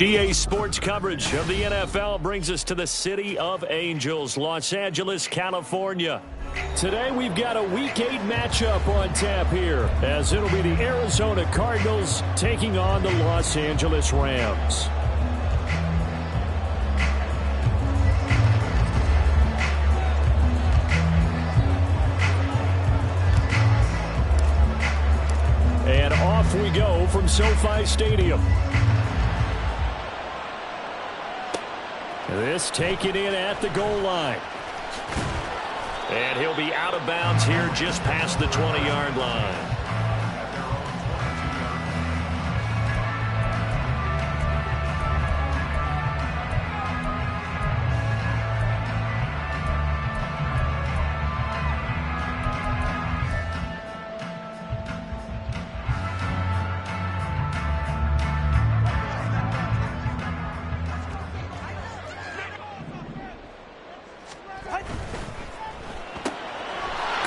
EA Sports coverage of the NFL brings us to the City of Angels, Los Angeles, California. Today we've got a Week 8 matchup on tap here, as it'll be the Arizona Cardinals taking on the Los Angeles Rams. And off we go from SoFi Stadium. This taken in at the goal line. And he'll be out of bounds here just past the 20-yard line.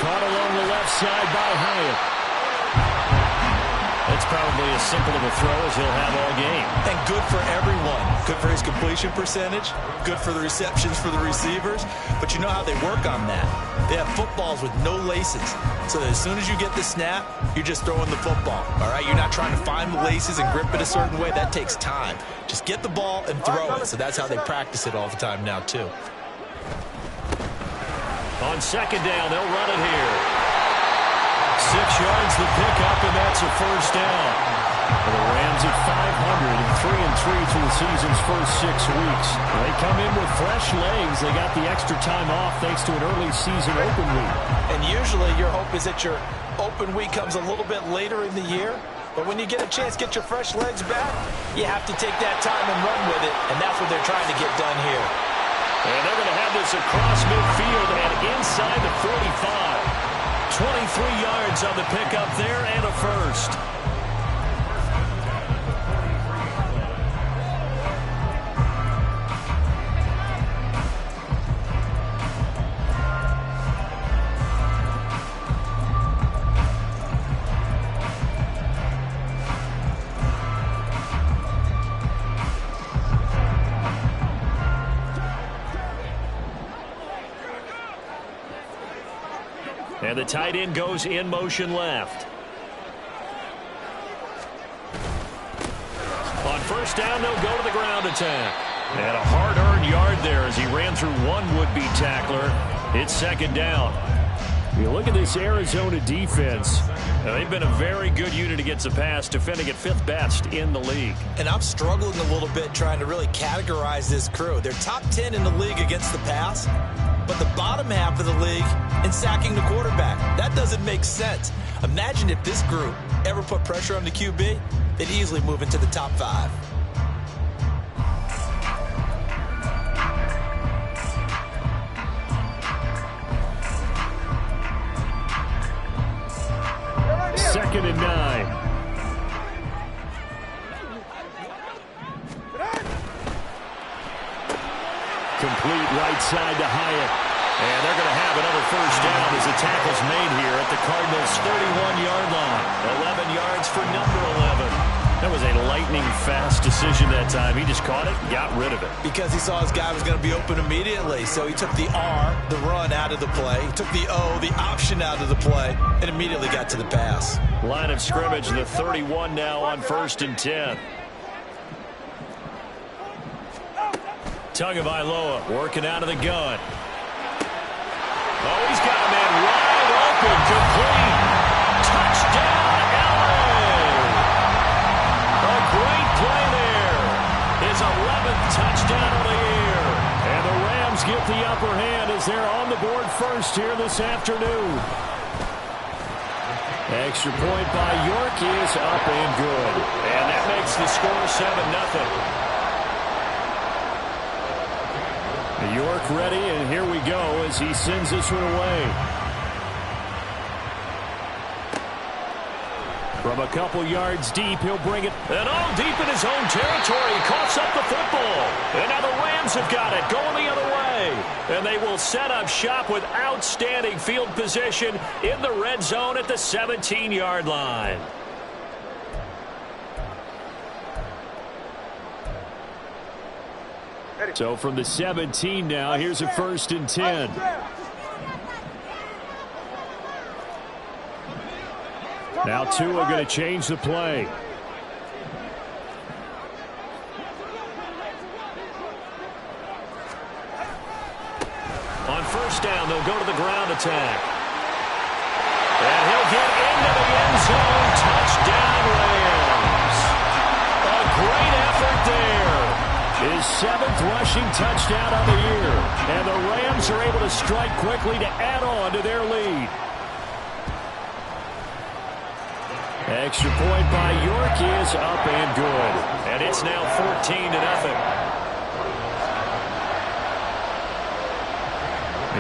Caught along the left side by Hyatt. That's probably as simple of a throw as he'll have all game. And good for everyone. Good for his completion percentage. Good for the receptions for the receivers. But you know how they work on that. They have footballs with no laces. So that as soon as you get the snap, you're just throwing the football. All right? You're not trying to find the laces and grip it a certain way. That takes time. Just get the ball and throw it. So that's how they practice it all the time now, too. On second down, they'll run it here. 6 yards the pickup, and that's a first down. The Rams at 500 and 3-3 through the season's first 6 weeks. They come in with fresh legs. They got the extra time off thanks to an early season open week. And usually your hope is that your open week comes a little bit later in the year. But when you get a chance to get your fresh legs back, you have to take that time and run with it. And that's what they're trying to get done here. And they're going to have this across midfield and inside the 45. 23 yards on the pickup there and a first. And the tight end goes in motion left. On first down, they'll go to the ground attack. And a hard-earned yard there as he ran through one would-be tackler. It's second down. You look at this Arizona defense. They've been a very good unit against the pass, defending at 5th best in the league. And I'm struggling a little bit trying to really categorize this crew. They're top 10 in the league against the pass, but the bottom half of the league in sacking the quarterback. That doesn't make sense. Imagine if this group ever put pressure on the QB, they'd easily move into the top 5. Second and 9. Complete right side to Hyatt. And they're going to have another first down as the tackle's made here at the Cardinals' 31-yard line. 11 yards for number 11. That was a lightning-fast decision that time. He just caught it and got rid of it. Because he saw his guy was going to be open immediately. So he took the R, the run, out of the play. He took the O, the option, out of the play, and immediately got to the pass. Line of scrimmage, the 31 now on 1st and 10. Tagovailoa working out of the gun. Oh, he's got a man wide open, complete. Touchdown, LA! A great play there. His 11th touchdown of the year. And the Rams get the upper hand as they're on the board first here this afternoon. Extra point by York is up and good. And that makes the score 7-0. York ready, and here we go as he sends this one away. From a couple yards deep, he'll bring it. And all deep in his own territory. Coughs up the football. And now the Rams have got it, going the other way. And they will set up shop with outstanding field position in the red zone at the 17-yard line. So from the 17 now, here's a 1st and 10. Now two are going to change the play. On 1st down, they'll go to the ground attack. And he'll get into the end zone. Touchdown, Rams. A great effort there. His 7th rushing touchdown of the year. And the Rams are able to strike quickly to add on to their lead. Extra point by York is up and good. And it's now 14-0.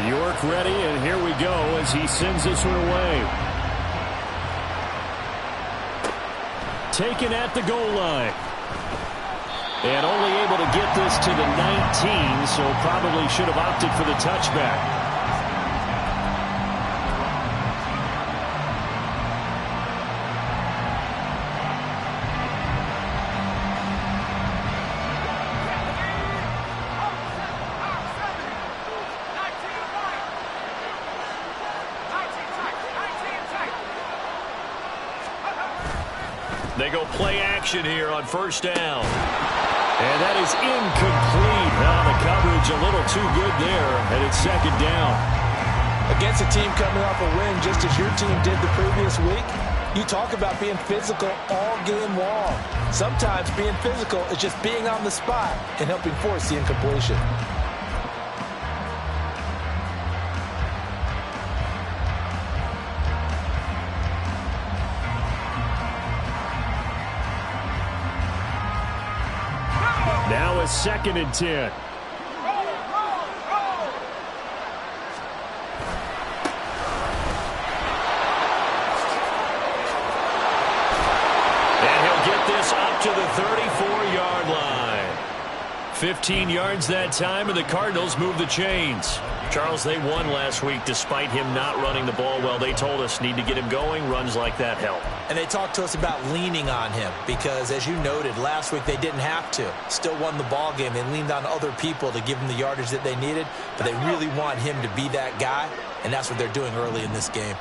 York ready, and here we go as he sends this one away. Taken at the goal line. And only able to get this to the 19, so probably should have opted for the touchback. They go play action here on 1st down. And that is incomplete. Now the coverage a little too good there, and it's 2nd down. Against a team coming off a win, just as your team did the previous week, you talk about being physical all game long. Sometimes being physical is just being on the spot and helping force the incompletion. Now a 2nd and 10. And he'll get this up to the 34-yard line. 15 yards that time, and the Cardinals move the chains. Charles, they won last week despite him not running the ball well. They told us need to get him going. Runs like that help. And they talked to us about leaning on him because, as you noted, last week they didn't have to. Still won the ball game. They leaned on other people to give them the yardage that they needed, but they really want him to be that guy, and that's what they're doing early in this game.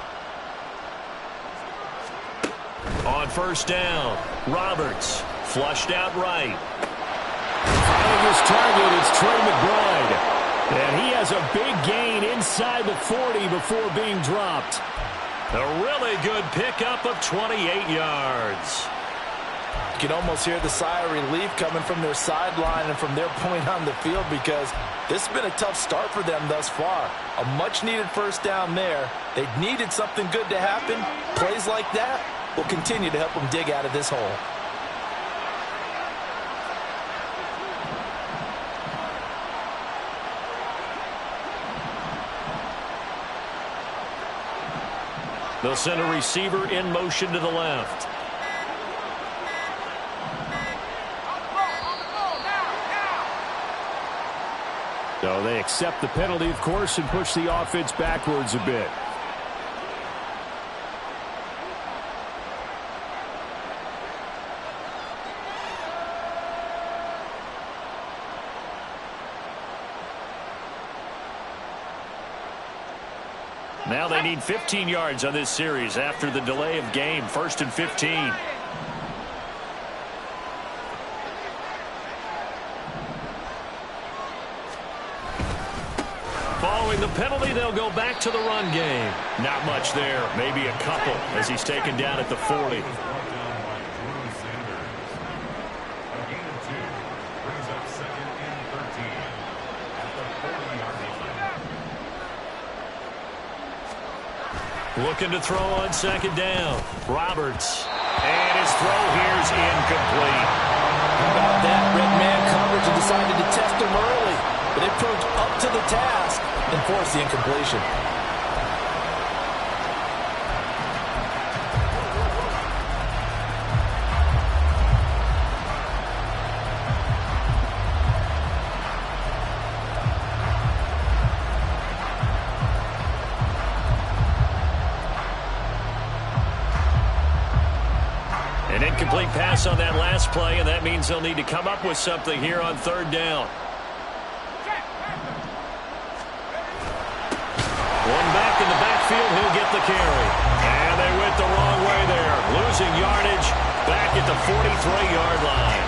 On 1st down, Roberts flushed out right. Finding his target, it's Trey McBride. And he has a big gain inside the 40 before being dropped. A really good pickup of 28 yards. You can almost hear the sigh of relief coming from their sideline and from their point on the field because this has been a tough start for them thus far. A much-needed 1st down there. They needed something good to happen. Plays like that will continue to help them dig out of this hole. They'll send a receiver in motion to the left. So they accept the penalty, of course, and push the offense backwards a bit. Now they need 15 yards on this series after the delay of game. 1st and 15. Following the penalty, they'll go back to the run game. Not much there. Maybe a couple as he's taken down at the 40. Looking to throw on 2nd down. Roberts. And his throw here's incomplete. How about that? Red man coverage and decided to test him early. But they proved up to the task and forced the incompletion. An incomplete pass on that last play, and that means they'll need to come up with something here on third down. One back in the backfield, he'll get the carry. And they went the wrong way there. Losing yardage back at the 43-yard line.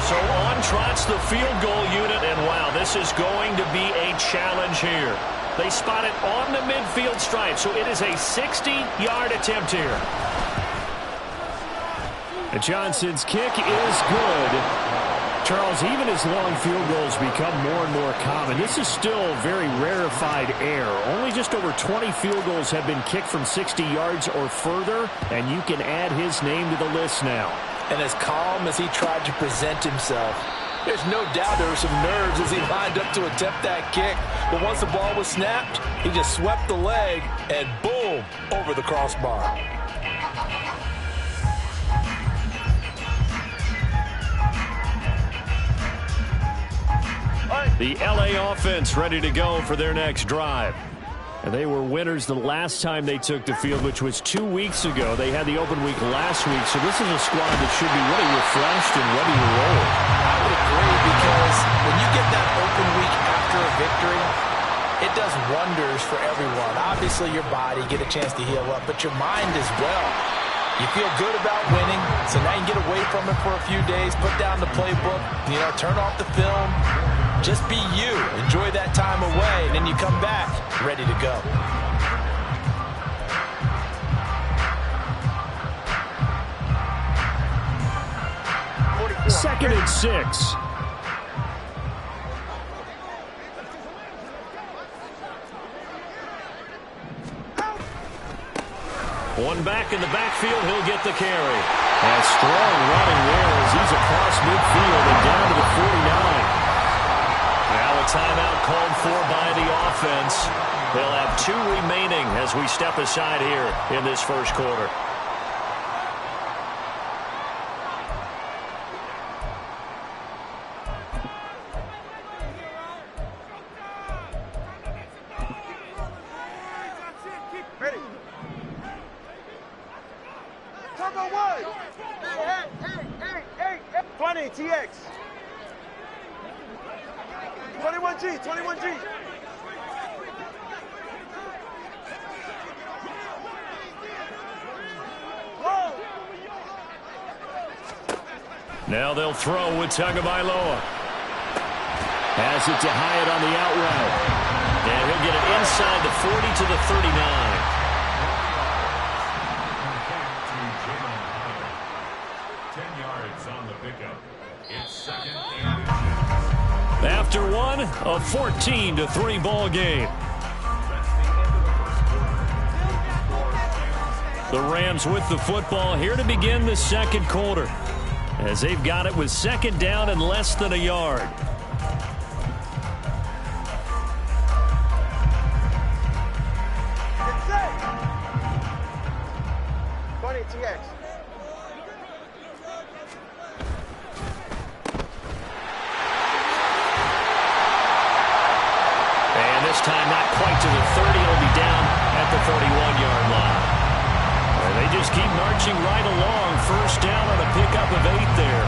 So on trots the field goal unit, and wow, this is going to be a challenge here. They spot it on the midfield stripe, so it is a 60-yard attempt here. Johnson's kick is good. Charles, even as long field goals become more and more common, this is still very rarefied air. Only just over 20 field goals have been kicked from 60 yards or further, and you can add his name to the list now. And as calm as he tried to present himself, there's no doubt there were some nerves as he lined up to attempt that kick. But once the ball was snapped, he just swept the leg and boom, over the crossbar. The LA offense ready to go for their next drive. And they were winners the last time they took the field, which was 2 weeks ago. They had the open week last week, so this is a squad that should be really refreshed and ready to roll. I would agree, because when you get that open week after a victory, it does wonders for everyone. Obviously, your body, get a chance to heal up, but your mind as well. You feel good about winning, so now you can get away from it for a few days, put down the playbook, turn off the film. Just be you. Enjoy that time away, and then you come back ready to go. Second and 6. One back in the backfield, he'll get the carry. A strong running there as he's across midfield and down to the 49. Now a timeout called for by the offense. They'll have 2 remaining as we step aside here in this first quarter. Ready. Turbo 1. Hey. 20 TX. 21G. Whoa. Now they'll throw with Tagovailoa. Has it to Hyatt on the out route. And he'll get it inside the 40 to the 39. 10 yards on the pickup. It's second and... After one, a 14-3 ball game. The Rams with the football here to begin the second quarter, as they've got it with second down and less than a yard. Get set. 20 TX. This time not quite to the 30. It'll be down at the 41-yard line. And they just keep marching right along. First down on a pickup of 8 there.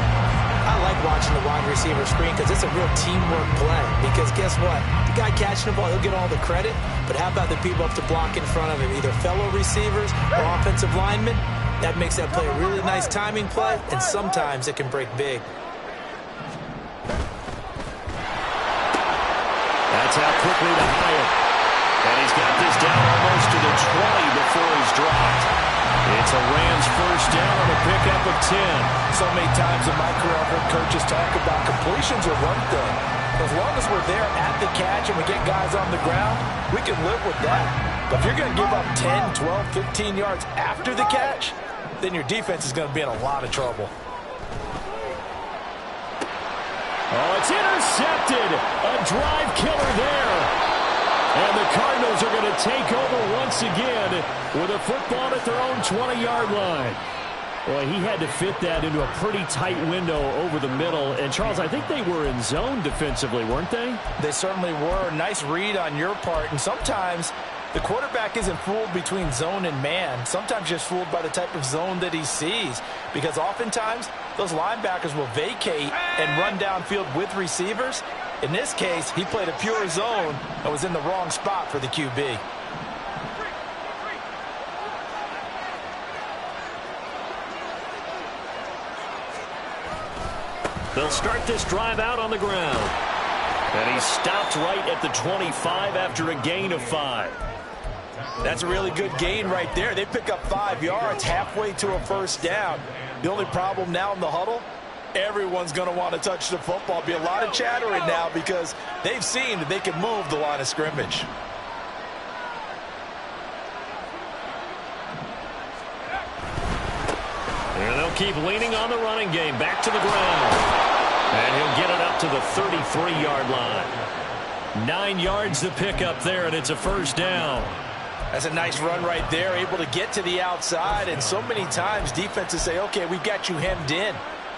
I like watching the wide receiver screen because it's a real teamwork play. Because guess what? The guy catching the ball, he'll get all the credit. But how about the people up to block in front of him? Either fellow receivers or offensive linemen. That makes that play a really nice timing play. And sometimes it can break big. That's out quickly to Hyatt. And he's got this down almost to the 20 before he's dropped. It's a Rams first down on a pickup of 10. So many times in my career I've heard coaches talk about completions are one thing. As long as we're there at the catch and we get guys on the ground, we can live with that. But if you're going to give up 10, 12, 15 yards after the catch, then your defense is going to be in a lot of trouble. Oh, it's intercepted. A drive killer there. And the Cardinals are going to take over once again with a football at their own 20-yard line. Boy, he had to fit that into a pretty tight window over the middle. And, Charles, I think they were in zone defensively, weren't they? They certainly were. Nice read on your part. And sometimes the quarterback isn't fooled between zone and man. Sometimes just fooled by the type of zone that he sees. Because oftentimes those linebackers will vacate and run downfield with receivers. In this case, he played a pure zone and was in the wrong spot for the QB. They'll start this drive out on the ground. And he stopped right at the 25 after a gain of 5. That's a really good gain right there. They pick up 5 yards halfway to a first down. The only problem now in the huddle, everyone's going to want to touch the football. Be a lot of chattering now because they've seen that they can move the line of scrimmage. And they'll keep leaning on the running game. Back to the ground. And he'll get it up to the 33-yard line. 9 yards to pick up there, and it's a first down. That's a nice run right there, able to get to the outside. And so many times defenses say, okay, we've got you hemmed in.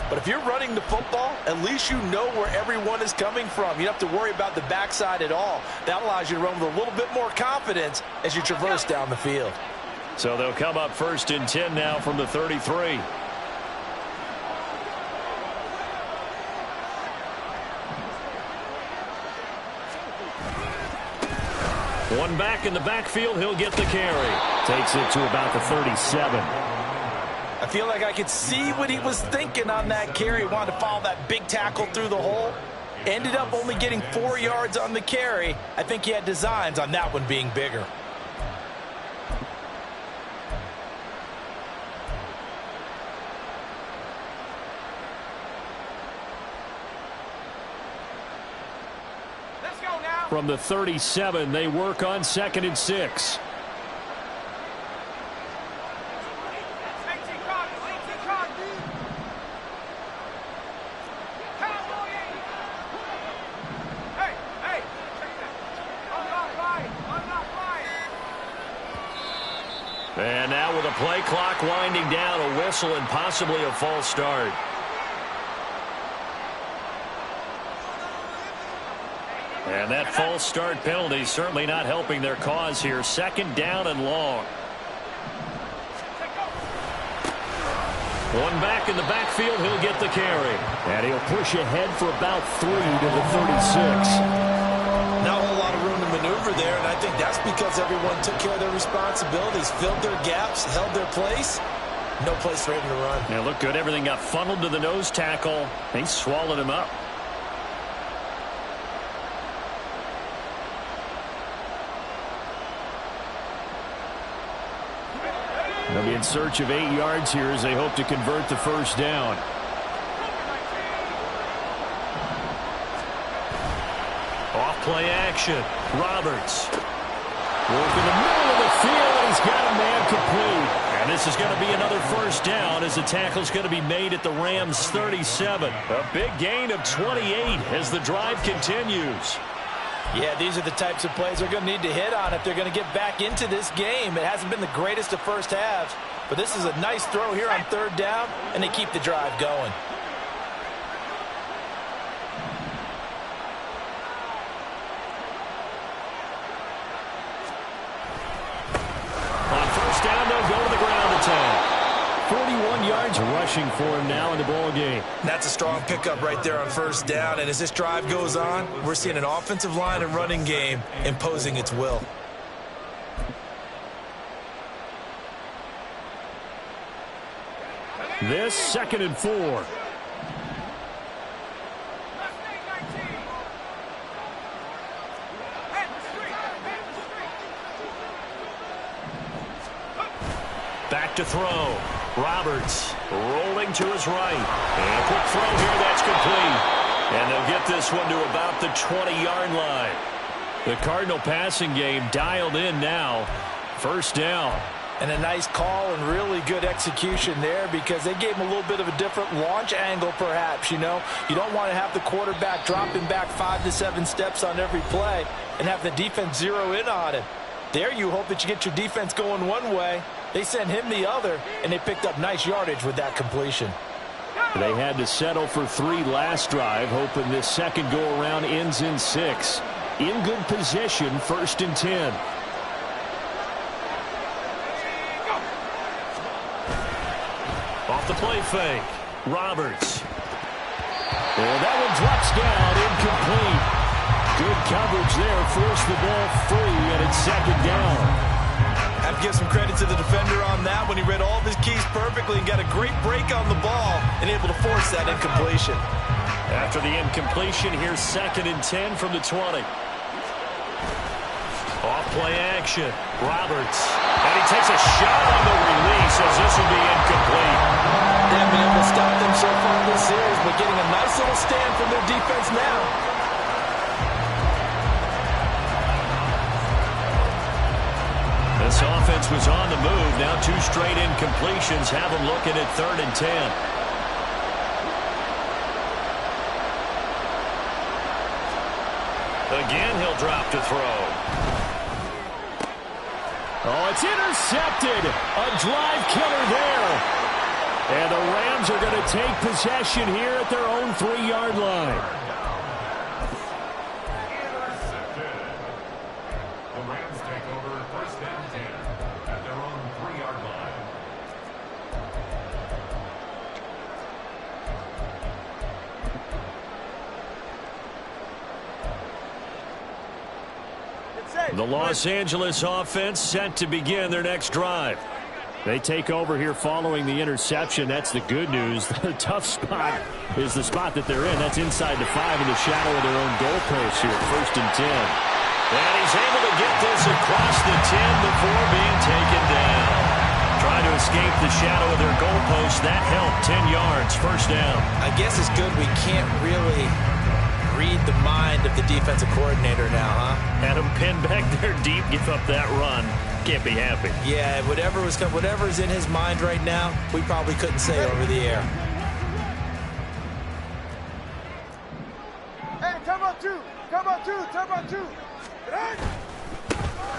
But if you're running the football, at least you know where everyone is coming from. You don't have to worry about the backside at all. That allows you to run with a little bit more confidence as you traverse down the field. So they'll come up 1st and 10 now from the 33. One back in the backfield, he'll get the carry. Takes it to about the 37. I feel like I could see what he was thinking on that carry. Wanted to follow that big tackle through the hole. Ended up only getting 4 yards on the carry. I think he had designs on that one being bigger. Let's go now. From the 37, they work on 2nd and 6. And now with a play clock winding down, a whistle and possibly a false start. And that false start penalty certainly not helping their cause here. 2nd down and long. One back in the backfield, he'll get the carry. And he'll push ahead for about 3 to the 36. Not a whole lot of room to maneuver there, and I think that's because everyone took care of their responsibilities, filled their gaps, held their place. No place for him to run. Yeah, looked good. Everything got funneled to the nose tackle. He swallowed him up. They'll be in search of 8 yards here as they hope to convert the first down. Off-play action. Roberts. Work in the middle of the field, and he's got a man complete. And this is going to be another first down as the tackle's going to be made at the Rams' 37. A big gain of 28 as the drive continues. Yeah, these are the types of plays they're going to need to hit on if they're going to get back into this game. It hasn't been the greatest of first halves, but this is a nice throw here on 3rd down, and they keep the drive going. On 1st down, they'll go to the ground attack. 41 yards rushing for him now in the ball game. That's a strong pickup right there on 1st down, and as this drive goes on, we're seeing an offensive line and running game imposing its will. This 2nd and 4. Back to throw. Roberts rolling to his right. And a quick throw here, that's complete. And they'll get this one to about the 20-yard line. The Cardinal passing game dialed in now. 1st down. And a nice call and really good execution there because they gave him a little bit of a different launch angle perhaps, you know. You don't want to have the quarterback dropping back 5 to 7 steps on every play and have the defense zero in on him. There you hope that you get your defense going one way. They sent him the other, and they picked up nice yardage with that completion. They had to settle for 3 last drive, hoping this second go-around ends in 6. In good position, 1st and 10. Off the play fake. Roberts. And that one drops down, incomplete. Good coverage there, forced the ball free, and it's 2nd down. I have to give some credit to the defender on that when he read all of his keys perfectly and got a great break on the ball and able to force that incompletion. After the incompletion, here's 2nd and 10 from the 20. Off play action. Roberts. And he takes a shot on the release as this will be incomplete. They haven't been able to stop them so far this series, but getting a nice little stand from their defense now. This offense was on the move. Now 2 straight incompletions have them looking at 3rd and 10. Again, he'll drop to throw. Oh, it's intercepted. A drive killer there. And the Rams are going to take possession here at their own 3-yard line. The Rams take over 1st and 10 at their own 3-yard line. The Los Angeles offense set to begin their next drive. They take over here following the interception. That's the good news. The tough spot is the spot that they're in. That's inside the 5 in the shadow of their own goalpost here, 1st and 10. And he's able to get this across the 10 before being taken down. Trying to escape the shadow of their goalpost. That helped. 10 yards, 1st down. I guess it's good we can't really read the mind of the defensive coordinator now, huh? Had him pinned back there deep, give up that run. Can't be happy. Yeah, whatever's in his mind right now, we probably couldn't say over the air. Hey, come on, 2. Come on, 2. Come on, 2.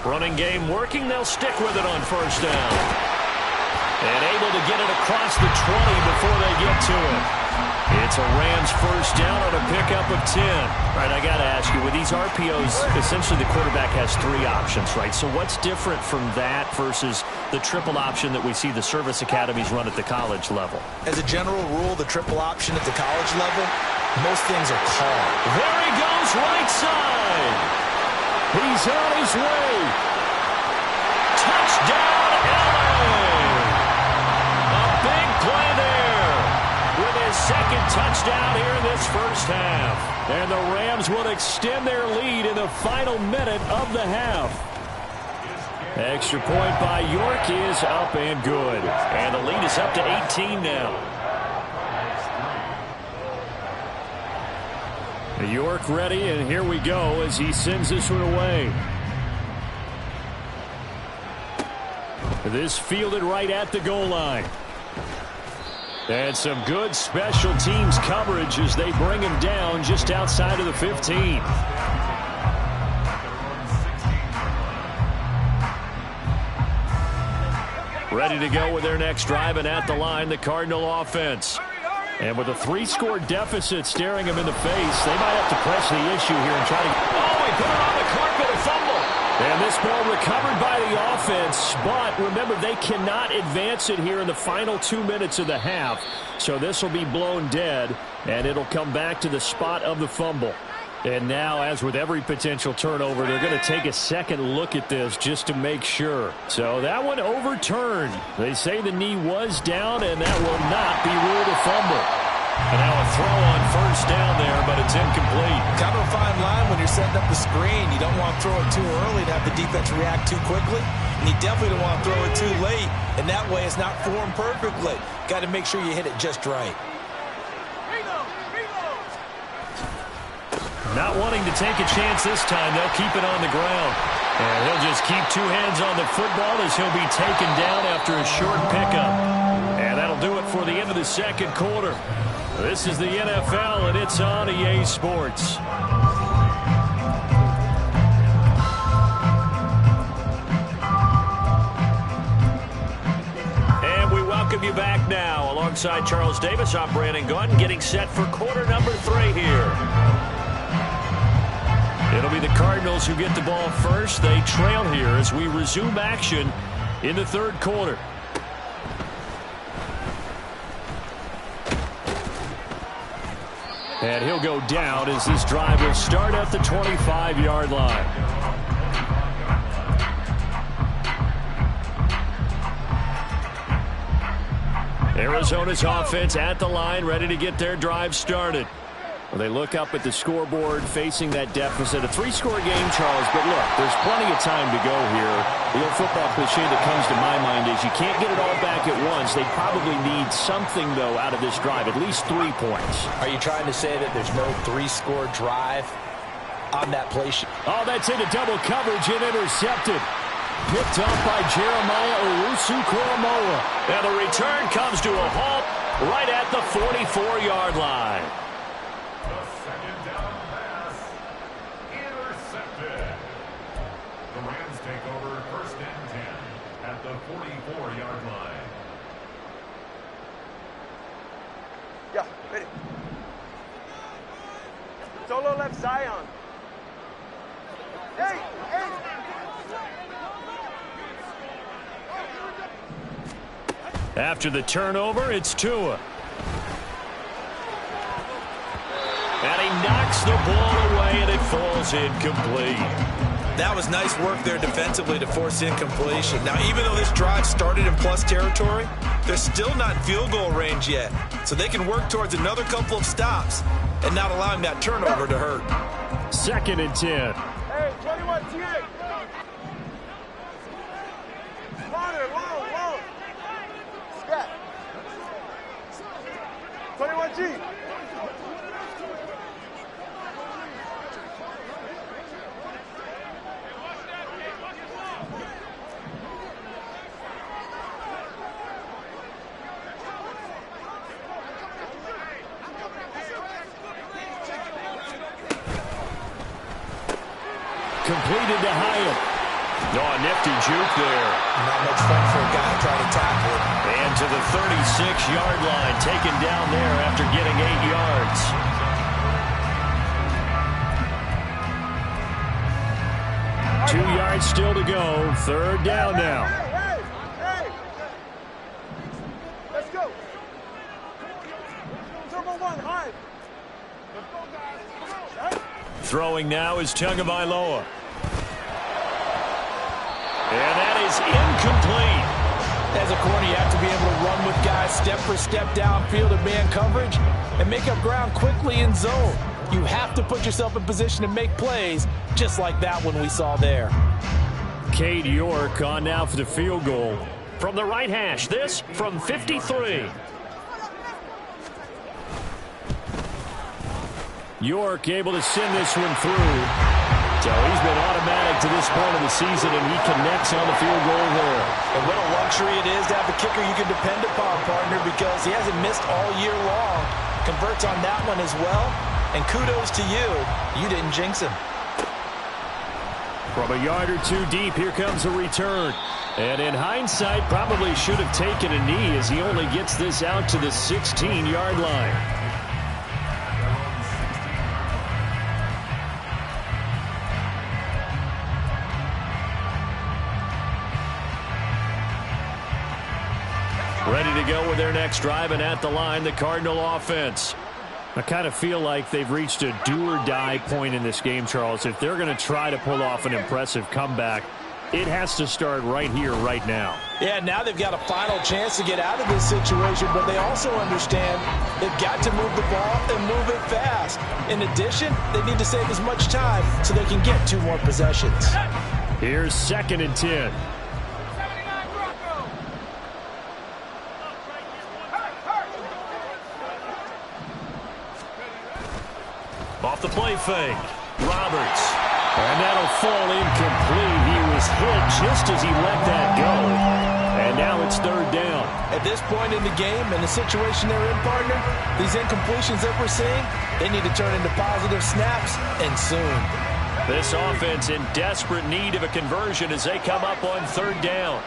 Running game working. They'll stick with it on 1st down. And able to get it across the 20 before they get to it. It's a Rams 1st down on a pickup of 10. All right, I got to ask you, with these RPOs, essentially the quarterback has 3 options, right? So what's different from that versus the triple option that we see the service academies run at the college level? As a general rule, the triple option at the college level, most things are called. There he goes, right side. He's on his way. Touchdown, LA. A big play there with his 2nd touchdown here in this 1st half. And the Rams will extend their lead in the final minute of the half. Extra point by York is up and good. And the lead is up to 18 now. York ready, and here we go as he sends this one away. This fielded right at the goal line. And some good special teams coverage as they bring him down just outside of the 15. Ready to go with their next drive, and at the line, the Cardinal offense. And with a 3-score deficit staring him in the face, they might have to press the issue here and try to... Oh, he put it on the carpet, a fumble. And this ball recovered by the offense, but remember, they cannot advance it here in the final 2 minutes of the half. So this will be blown dead, and it'll come back to the spot of the fumble. And now, as with every potential turnover, they're going to take a second look at this just to make sure. So that one overturned. They say the knee was down, and that will not be ruled a fumble. And now a throw on 1st down there, but it's incomplete. Kind of a fine line when you're setting up the screen. You don't want to throw it too early to have the defense react too quickly. And you definitely don't want to throw it too late. And that way it's not formed perfectly. Got to make sure you hit it just right. Not wanting to take a chance this time. They'll keep it on the ground. And he'll just keep two hands on the football as he'll be taken down after a short pickup. And that'll do it for the end of the second quarter. This is the NFL, and it's on EA Sports. And we welcome you back now. Alongside Charles Davis, I'm Brandon Gunn, getting set for quarter number 3 here. It'll be the Cardinals who get the ball first. They trail here as we resume action in the third quarter. And he'll go down as this drive will start at the 25-yard line. Arizona's offense at the line, ready to get their drive started. Well, they look up at the scoreboard facing that deficit. A 3-score game, Charles, but look, there's plenty of time to go here. The old football cliche that comes to my mind is you can't get it all back at once. They probably need something, though, out of this drive, at least 3 points. Are you trying to say that there's no 3-score drive on that play sheet? Oh, that's into double coverage and intercepted. Picked up by Jeremiah Owusu-Koramoah. And the return comes to a halt right at the 44-yard line. The 44-yard line. Yeah, ready. Solo left Zion. Hey, hey. After the turnover, it's Tua. And he knocks the ball away, and it falls incomplete. That was nice work there defensively to force incompletion. Now, even though this drive started in plus territory, they're still not in field goal range yet. So they can work towards another couple of stops and not allowing that turnover to hurt. 2nd and 10. Hey, 21 T8. Longer, long. Scat. 21 G. Completed to Hyatt. Oh, a nifty juke there. Not much fun for a guy trying to tackle it. And to the 36-yard line, taken down there after getting 8 yards. Two yards still to go. 3rd down now. Hey. Let's go. Turbo 1, high. Let's go, guys. Throwing now is Tagovailoa. And that is incomplete. As a corner, you have to be able to run with guys step for step downfield in man coverage and make up ground quickly in zone. You have to put yourself in position to make plays, just like that one we saw there. Cade York on now for the field goal. From the right hash, this from 53. York able to send this one through. So he's been automatic to this point of the season, and he connects on the field goal there. And what a luxury it is to have a kicker you can depend upon, partner, because he hasn't missed all year long. Converts on that one as well. And kudos to you. You didn't jinx him. From a yard or two deep, here comes a return. And in hindsight, probably should have taken a knee as he only gets this out to the 16-yard line. Ready to go with their next drive, and at the line, the Cardinal offense. I kind of feel like they've reached a do-or-die point in this game, Charles. If they're going to try to pull off an impressive comeback, it has to start right here, right now. Yeah, now they've got a final chance to get out of this situation, but they also understand they've got to move the ball and move it fast. In addition, they need to save as much time so they can get 2 more possessions. Here's 2nd and 10. Off the play fake. Roberts. And that'll fall incomplete. He was hit just as he let that go. And now it's third down. At this point in the game and the situation they're in, partner, these incompletions that we're seeing, they need to turn into positive snaps, and soon. This offense in desperate need of a conversion as they come up on third down.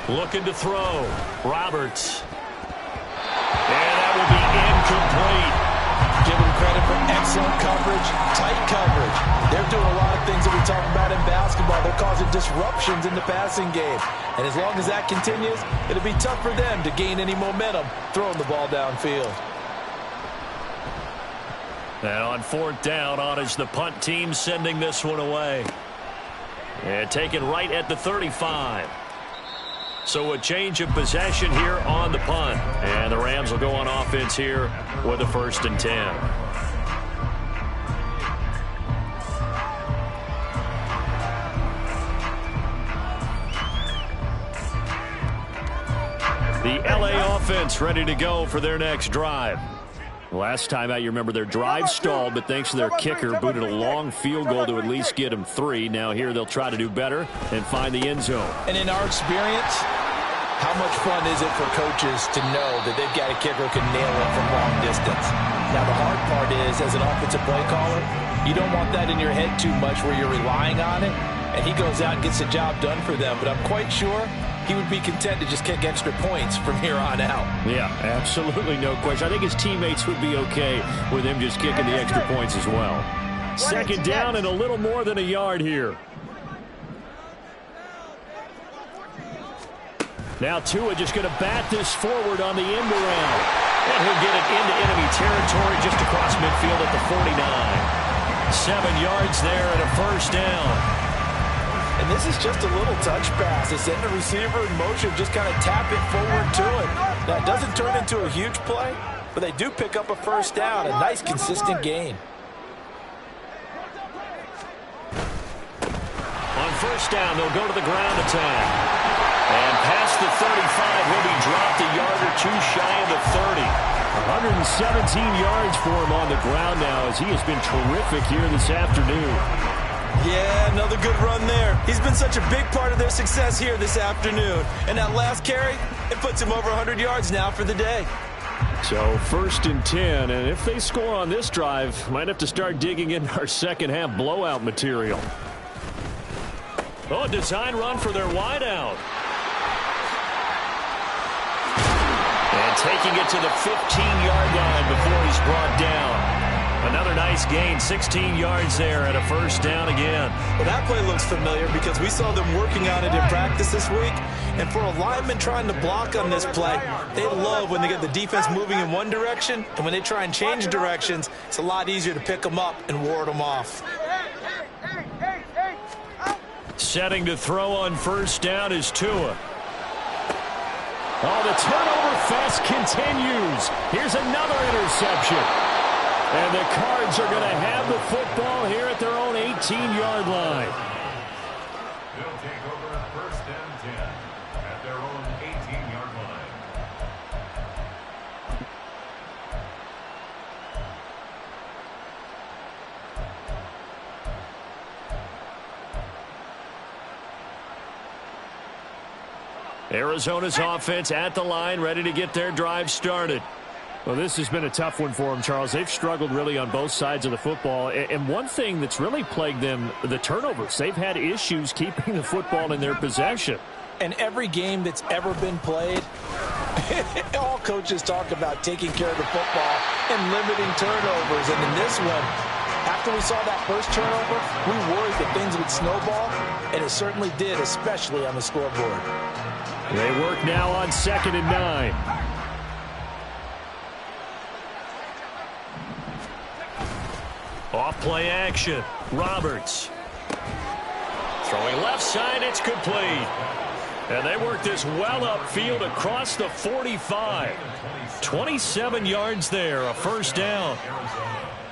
Looking to throw. Roberts. And that will be incomplete. Give them credit for excellent coverage, tight coverage. They're doing a lot of things that we talk about in basketball. They're causing disruptions in the passing game. And as long as that continues, it'll be tough for them to gain any momentum throwing the ball downfield. And on fourth down, on is the punt team sending this one away. And taken right at the 35. So a change of possession here on the punt. And the Rams will go on offense here with a 1st and 10. The LA offense ready to go for their next drive. Last time out, you remember their drive stalled, but thanks to their kicker, booted a long field goal to at least get them 3. Now here they'll try to do better and find the end zone. And in our experience, how much fun is it for coaches to know that they've got a kicker who can nail it from long distance? Now the hard part is, as an offensive play caller, you don't want that in your head too much where you're relying on it, and he goes out and gets the job done for them. But I'm quite sure he would be content to just kick extra points from here on out. Yeah, absolutely no question. I think his teammates would be okay with him just kicking the extra points as well. Second down and a little more than a yard here. Now Tua just going to bat this forward on the end around. And he'll get it into enemy territory just across midfield at the 49. 7 yards there and a 1st down. And this is just a little touch pass. They send the receiver in motion, just kind of tap it forward to it. Now, it doesn't turn into a huge play, but they do pick up a 1st down, a nice, consistent gain. On 1st down, they'll go to the ground attack. And past the 35, he'll be dropped a yard or 2 shy of the 30. 117 yards for him on the ground now as he has been terrific here this afternoon. Yeah, another good run there. He's been such a big part of their success here this afternoon. And that last carry, it puts him over 100 yards now for the day. So 1st and 10, and if they score on this drive, might have to start digging in our second half blowout material. Oh, design run for their wideout. And taking it to the 15-yard line before he's brought down. Another nice gain, 16 yards there and a 1st down again. Well, that play looks familiar because we saw them working on it in practice this week. And for a lineman trying to block on this play, they love when they get the defense moving in one direction. And when they try and change directions, it's a lot easier to pick them up and ward them off. Setting to throw on 1st down is Tua. Oh, the turnover fest continues. Here's another interception. And the Cards are going to have the football here at their own 18-yard line. They'll take over 1st and 10 at their own 18-yard line. Arizona's offense at the line, ready to get their drive started. Well, this has been a tough one for them, Charles. They've struggled really on both sides of the football. And one thing that's really plagued them, the turnovers. They've had issues keeping the football in their possession. And every game that's ever been played, all coaches talk about taking care of the football and limiting turnovers. And in this one, after we saw that first turnover, we worried that things would snowball, and it certainly did, especially on the scoreboard. They work now on 2nd and 9. Off play action. Roberts. Throwing left side, it's complete. And they work this well upfield across the 45. 27 yards there, a 1st down.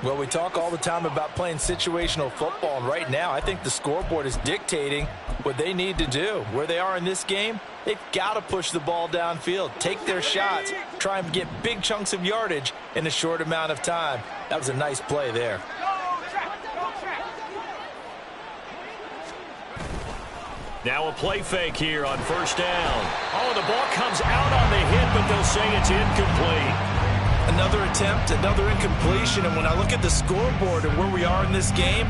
Well, we talk all the time about playing situational football, and right now I think the scoreboard is dictating what they need to do. Where they are in this game, they've got to push the ball downfield, take their shots, try and get big chunks of yardage in a short amount of time. That was a nice play there. Now a play fake here on first down. Oh, the ball comes out on the hit, but they'll say it's incomplete. Another attempt, another incompletion, and when I look at the scoreboard and where we are in this game,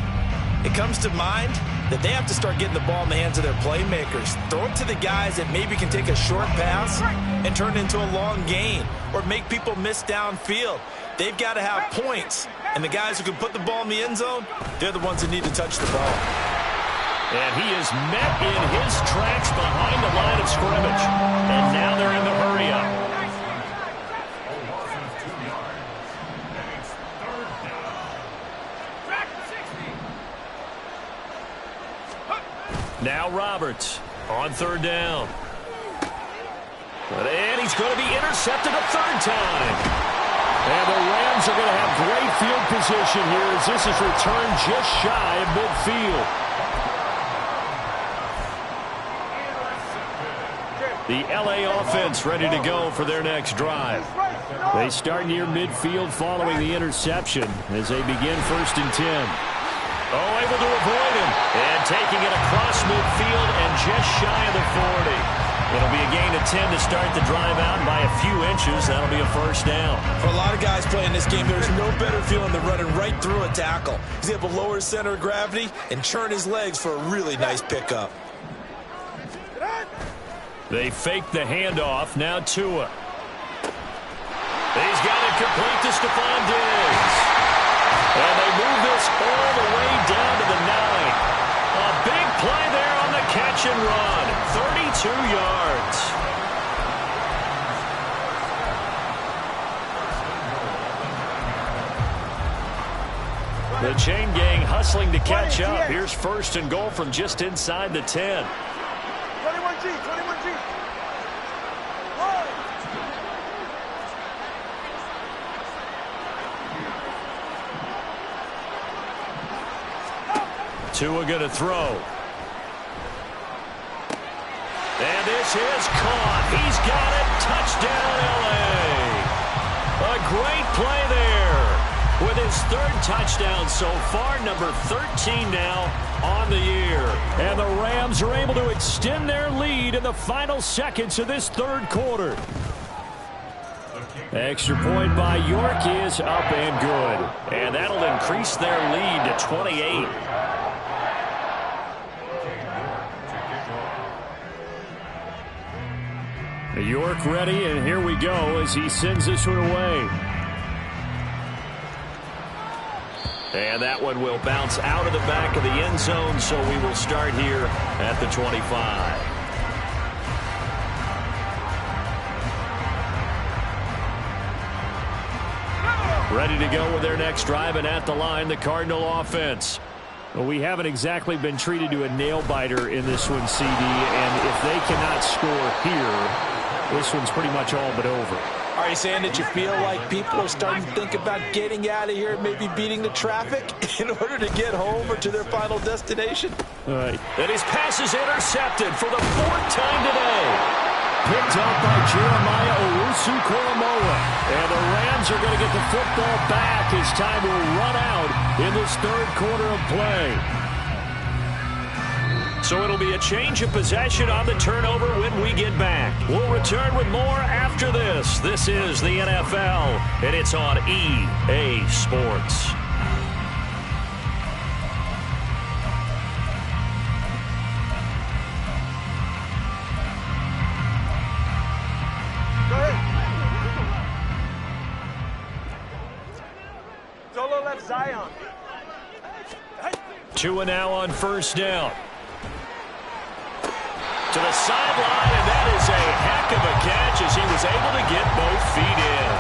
it comes to mind that they have to start getting the ball in the hands of their playmakers. Throw it to the guys that maybe can take a short pass and turn it into a long gain or make people miss downfield. They've got to have points, and the guys who can put the ball in the end zone, they're the ones that need to touch the ball. And he is met in his tracks behind the line of scrimmage. And now they're in the hurry-up. Now Roberts on third down. And he's going to be intercepted a third time. And the Rams are going to have great field position here as this is returned just shy of midfield. The LA offense ready to go for their next drive. They start near midfield following the interception as they begin 1st and 10. Oh, able to avoid him. And taking it across midfield and just shy of the 40. It'll be a gain of 10 to start the drive out, and by a few inches, that'll be a first down. For a lot of guys playing this game, there's no better feeling than running right through a tackle. He's able to lower his center of gravity and churn his legs for a really nice pickup. They fake the handoff. Now Tua. He's got it complete to Stephon Diggs. And they move this all the way down to the 9. A big play there on the catch and run. 32 yards. The chain gang hustling to catch up. Here's 1st and goal from just inside the 10. 21G, 21G. Tua going to throw. And this is caught. He's got it. Touchdown, L.A. A great play there with his 3rd touchdown so far, number 13 now on the year. And the Rams are able to extend their lead in the final seconds of this 3rd quarter. Extra point by York is up and good. And that'll increase their lead to 28. York ready, and here we go as he sends this one away. And that one will bounce out of the back of the end zone, so we will start here at the 25. Ready to go with their next drive, and at the line, the Cardinal offense. Well, we haven't exactly been treated to a nail-biter in this one, CD, and if they cannot score here, this one's pretty much all but over. Are you saying that you feel like people are starting to think about getting out of here and maybe beating the traffic in order to get home or to their final destination? All right. And his pass is intercepted for the 4th time today. Picked up by Jeremiah Owusu-Koramoah. And the Rams are going to get the football back as time will run out in this 3rd quarter of play. So it'll be a change of possession on the turnover when we get back. We'll return with more after this. This is the NFL, and it's on EA Sports. Go ahead. Solo left Zion. Tua now on 1st down. To the sideline, and that is a heck of a catch as he was able to get both feet in.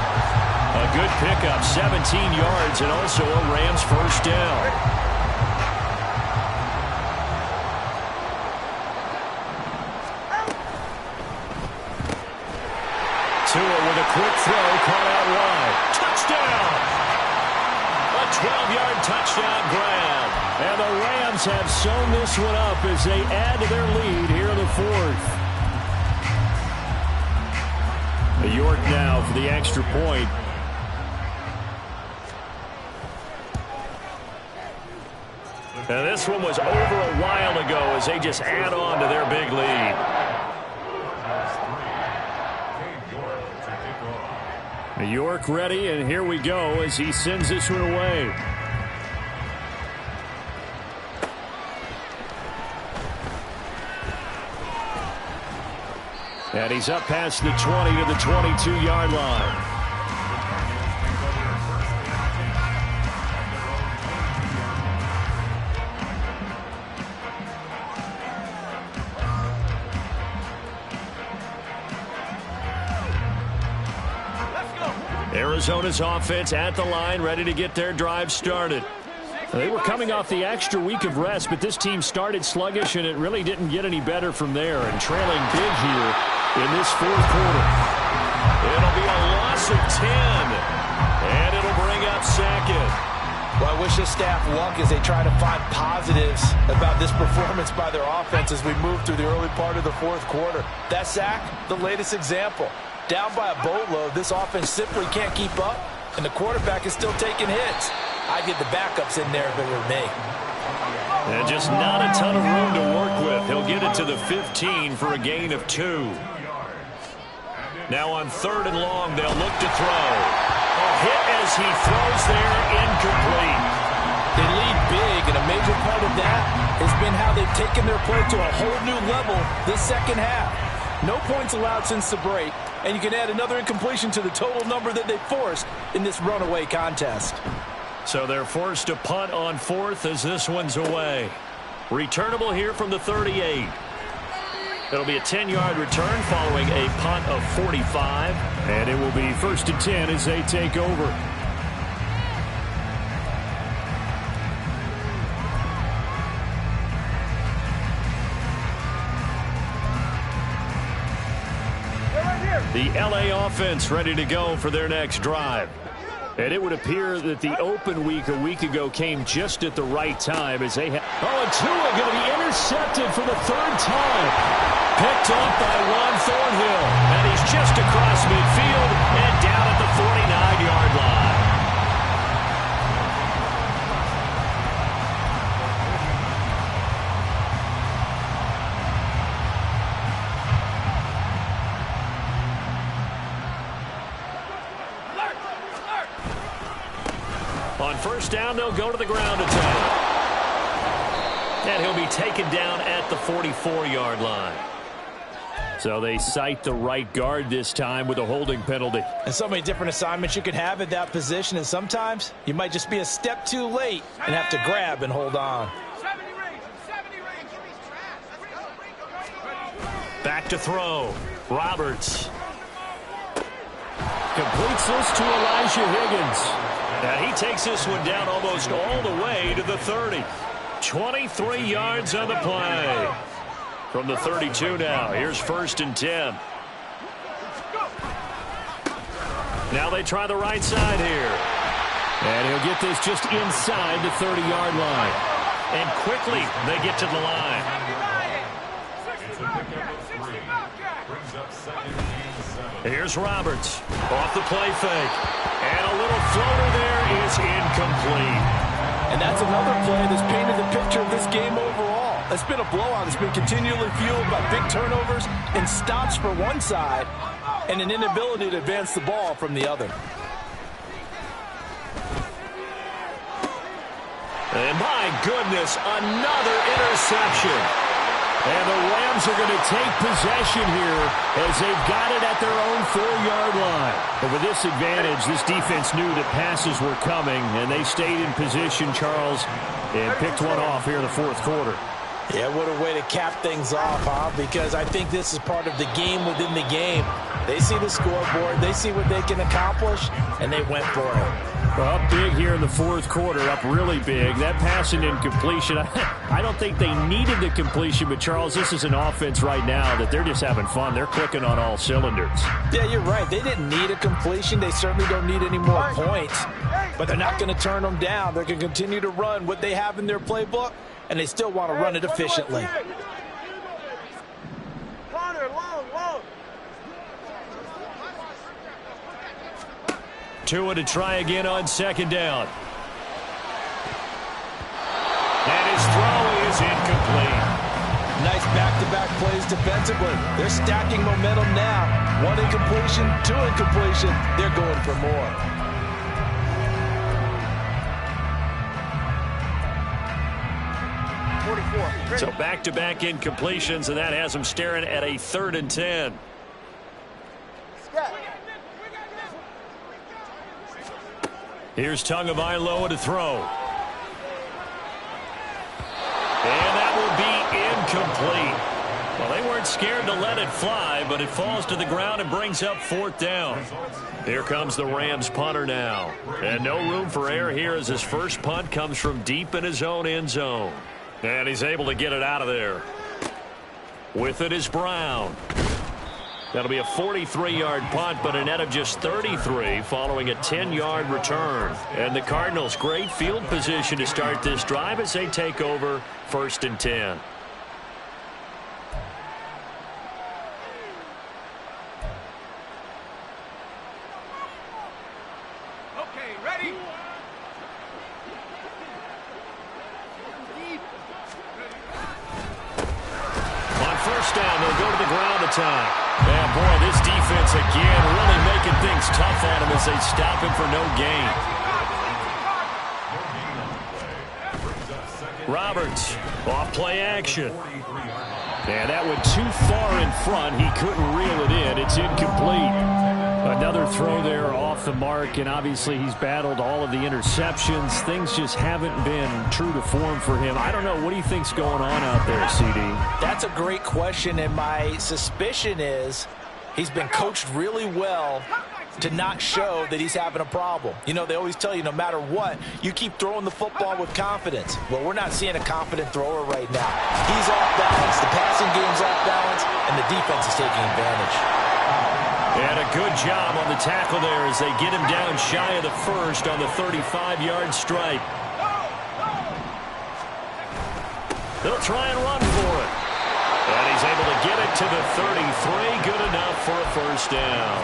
A good pickup, 17 yards, and also a Rams 1st down. Tua with a quick throw, caught out wide. Touchdown! A 12-yard touchdown grab. And the Rams have sewn this one up as they add to their lead here in the fourth. York now for the extra point. And this one was over a while ago as they just add on to their big lead. York ready, and here we go as he sends this one away. And he's up past the 20 to the 22-yard line. Arizona's offense at the line, ready to get their drive started. They were coming off the extra week of rest, but this team started sluggish, and it really didn't get any better from there. And trailing big here in this fourth quarter. It'll be a loss of 10, and it'll bring up second. Well, I wish this staff luck as they try to find positives about this performance by their offense as we move through the early part of the fourth quarter. That sack, the latest example. Down by a boatload, this offense simply can't keep up, and the quarterback is still taking hits. I'd get the backups in there if it were me. And just not a ton of room to work with. He'll get it to the 15 for a gain of 2. Now on 3rd and long, they'll look to throw. A hit as he throws there, incomplete. They lead big, and a major part of that has been how they've taken their play to a whole new level this second half. No points allowed since the break, and you can add another incompletion to the total number that they forced in this runaway contest. So they're forced to punt on 4th as this one's away. Returnable here from the 38. It'll be a 10-yard return following a punt of 45. And it will be 1st and 10 as they take over. The LA offense ready to go for their next drive. And it would appear that the open week a week ago came just at the right time as they and Tua going to be intercepted for the 3rd time. Picked off by Juan Thornhill. And he's just across midfield and down at the 49-yard line. On 1st down, they'll go to the ground attack. And he'll be taken down at the 44-yard line. So they cite the right guard this time with a holding penalty. And so many different assignments you can have at that position, and sometimes you might just be a step too late and have to grab and hold on. Back to throw. Roberts. Completes this to Elijah Higgins. Now he takes this one down almost all the way to the 30. 23 yards on the play. From the 32 now. Here's 1st and 10. Now they try the right side here. And he'll get this just inside the 30-yard line. And quickly they get to the line. Here's Roberts. Off the play fake. And a little floater there is incomplete. And that's another play that's painted the picture of this game overall. It's been a blowout. It's been continually fueled by big turnovers and stops for one side and an inability to advance the ball from the other. And my goodness, another interception. And the Rams are going to take possession here as they've got it at their own 4-yard line. But with this advantage, this defense knew that passes were coming, and they stayed in position, Charles, and picked one off here in the fourth quarter. Yeah, what a way to cap things off, huh? Because I think this is part of the game within the game. They see the scoreboard, they see what they can accomplish, and they went for it. Well, up big here in the fourth quarter, up really big. That passing incompletion, I don't think they needed the completion, but Charles, this is an offense right now that they're just having fun. They're clicking on all cylinders. Yeah, you're right. They didn't need a completion. They certainly don't need any more points. but they're not going to turn them down. They're going to continue to run what they have in their playbook, and they still want to run it efficiently. Tua to try again on second down. And his throw is incomplete. Nice back-to-back plays defensively. They're stacking momentum now. 1 incompletion, 2 incompletion. They're going for more. So back-to-back incompletions, and that has them staring at a 3rd and 10. Here's Tagovailoa to throw. And that will be incomplete. Well, they weren't scared to let it fly, but it falls to the ground and brings up 4th down. Here comes the Rams punter now. And no room for error here as his first punt comes from deep in his own end zone. And he's able to get it out of there. With it is Brown. That'll be a 43-yard punt, but a net of just 33 following a 10-yard return. And the Cardinals, great field position to start this drive as they take over 1st and 10. Okay, ready? On 1st down, they'll go to the ground attack. And boy, this defense again really making things tough on him as they stop him for no gain. Roberts off play action. And that went too far in front. He couldn't reel it in. It's incomplete. Another throw there off the mark, and obviously he's battled all of the interceptions. Things just haven't been true to form for him. I don't know. What do you think's going on out there, CD? That's a great question, and my suspicion is he's been coached really well to not show that he's having a problem. You know, they always tell you no matter what, you keep throwing the football with confidence. Well, we're not seeing a confident thrower right now. He's off balance, the passing game's off balance, and the defense is taking advantage. And a good job on the tackle there as they get him down shy of the first on the 35-yard stripe. They'll try and run for it. And he's able to get it to the 33. Good enough for a 1st down.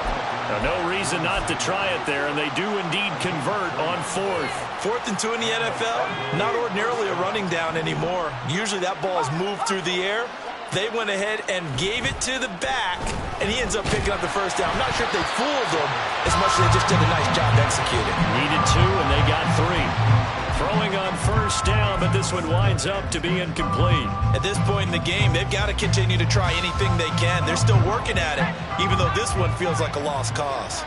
Now, no reason not to try it there, and they do indeed convert on 4th. 4th and 2 in the NFL, not ordinarily a running down anymore. Usually that ball is moved through the air. They went ahead and gave it to the back, and he ends up picking up the 1st down. I'm not sure if they fooled him as much as they just did a nice job executing. Needed 2, and they got 3. Throwing on 1st down, but this one winds up to be incomplete. At this point in the game, they've got to continue to try anything they can. They're still working at it, even though this one feels like a lost cause.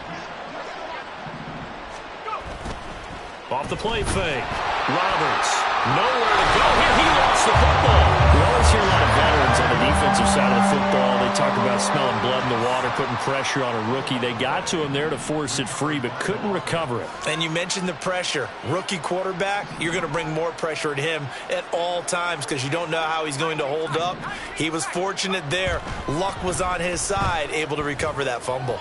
Off the play fake. Roberts. Nowhere to go here. He lost the football. We always hear a lot of veterans on the defensive side of the football. They talk about smelling blood in the water, putting pressure on a rookie. They got to him there to force it free, but couldn't recover it. And you mentioned the pressure. Rookie quarterback, you're going to bring more pressure at him at all times because you don't know how he's going to hold up. He was fortunate there. Luck was on his side, able to recover that fumble.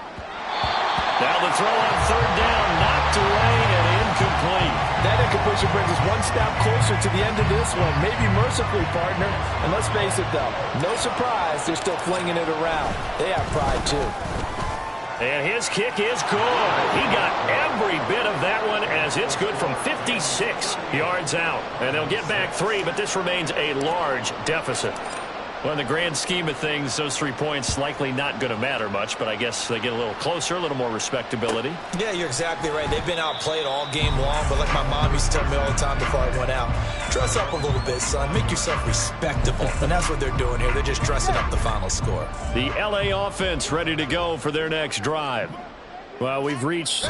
Now the throw on 3rd down, knocked away and incomplete. That incompletion brings us one step closer to the end of this one. Maybe mercifully, partner. And let's face it, though, no surprise they're still flinging it around. They have pride, too. And his kick is good. He got every bit of that one as it's good from 56 yards out. And they'll get back 3, but this remains a large deficit. Well, in the grand scheme of things, those 3 points likely not going to matter much, but I guess they get a little closer, a little more respectability. Yeah, you're exactly right. They've been outplayed all game long, but like my mom used to tell me all the time before I went out, dress up a little bit, son. Make yourself respectable. And that's what they're doing here. They're just dressing up the final score. The L.A. offense ready to go for their next drive. Well, we've reached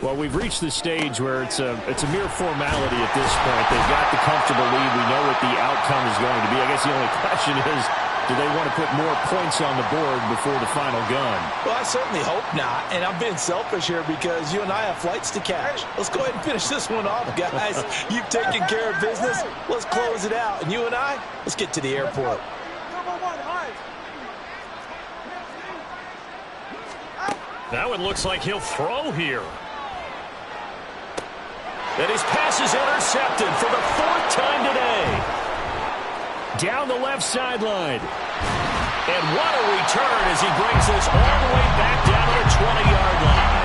the stage where it's a mere formality at this point. They've got the comfortable lead. We know what the outcome is going to be. I guess the only question is, do they want to put more points on the board before the final gun? Well, I certainly hope not. And I'm being selfish here because you and I have flights to catch. Let's go ahead and finish this one off, guys. You've taken care of business. Let's close it out. And you and I, let's get to the airport. That one looks like he'll throw here. And his pass is intercepted for the 4th time today. Down the left sideline. And what a return as he brings this all the way back down to the 20-yard line.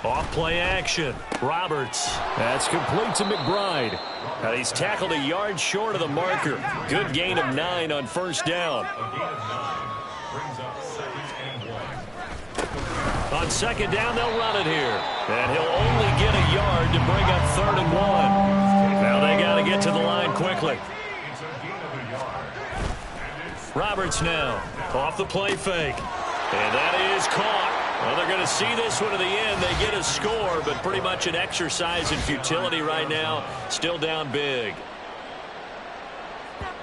Off-play action. Roberts. That's complete to McBride. And he's tackled a yard short of the marker. Good gain of 9 on first down. A gain of 9 brings up 2nd and 1. On second down, they'll run it here. And he'll only get a yard to bring up 3rd and 1. Now they got to get to the line quickly. It's a gain of a yard. And it's Roberts now off the play fake. And that is caught. Well, they're going to see this one to the end. They get a score, but pretty much an exercise in futility right now. Still down big.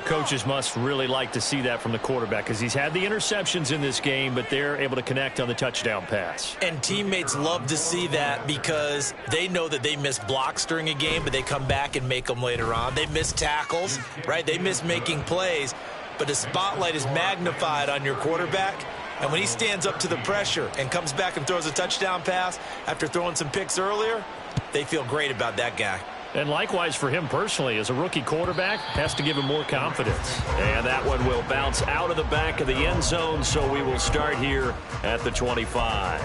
Coaches must really like to see that from the quarterback because he's had the interceptions in this game, but they're able to connect on the touchdown pass. And teammates love to see that because they know that they miss blocks during a game, but they come back and make them later on. They miss tackles, right? They miss making plays, but the spotlight is magnified on your quarterback. And when he stands up to the pressure and comes back and throws a touchdown pass after throwing some picks earlier, they feel great about that guy. And likewise for him personally, as a rookie quarterback, has to give him more confidence. And that one will bounce out of the back of the end zone, so we will start here at the 25.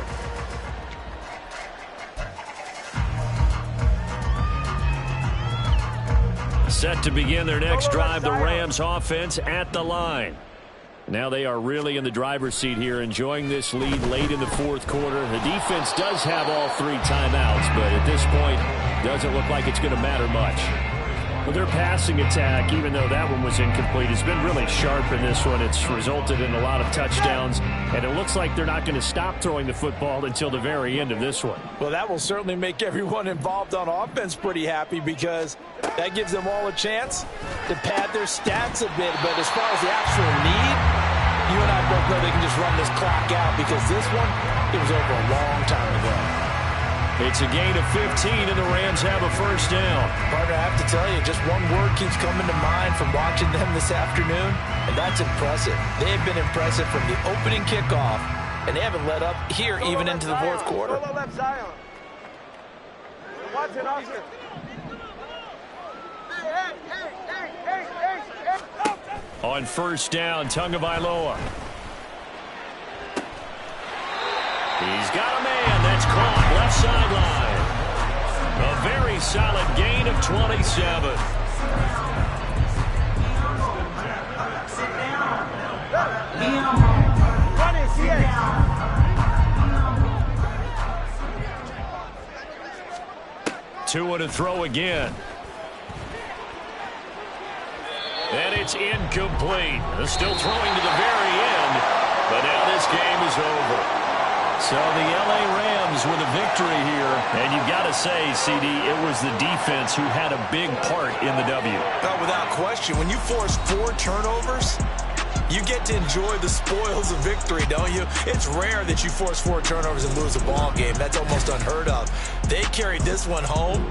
Set to begin their next drive, the Rams offense at the line. Now they are really in the driver's seat here, enjoying this lead late in the 4th quarter. The defense does have all 3 timeouts, but at this point, doesn't look like it's going to matter much. Well, their passing attack, even though that one was incomplete, has been really sharp in this one. It's resulted in a lot of touchdowns, and it looks like they're not going to stop throwing the football until the very end of this one. Well, that will certainly make everyone involved on offense pretty happy because that gives them all a chance to pad their stats a bit. But as far as the actual need, you and I both know they can just run this clock out because this one, it was over a long time ago. It's a gain of 15, and the Rams have a first down. Partner, I have to tell you, just one word keeps coming to mind from watching them this afternoon, and that's impressive. They have been impressive from the opening kickoff, and they haven't let up here even into the 4th quarter. Left side. Watch it, Oscar. On first down, Tagovailoa. He's got a man. That's caught left sideline. A very solid gain of 27. Tua to throw again. And it's incomplete. They're still throwing to the very end, but now this game is over. So the L.A. Rams with a victory here. And you've got to say, CD, it was the defense who had a big part in the W. No, without question. When you force 4 turnovers, you get to enjoy the spoils of victory, don't you? It's rare that you force 4 turnovers and lose a ball game. That's almost unheard of. They carried this one home.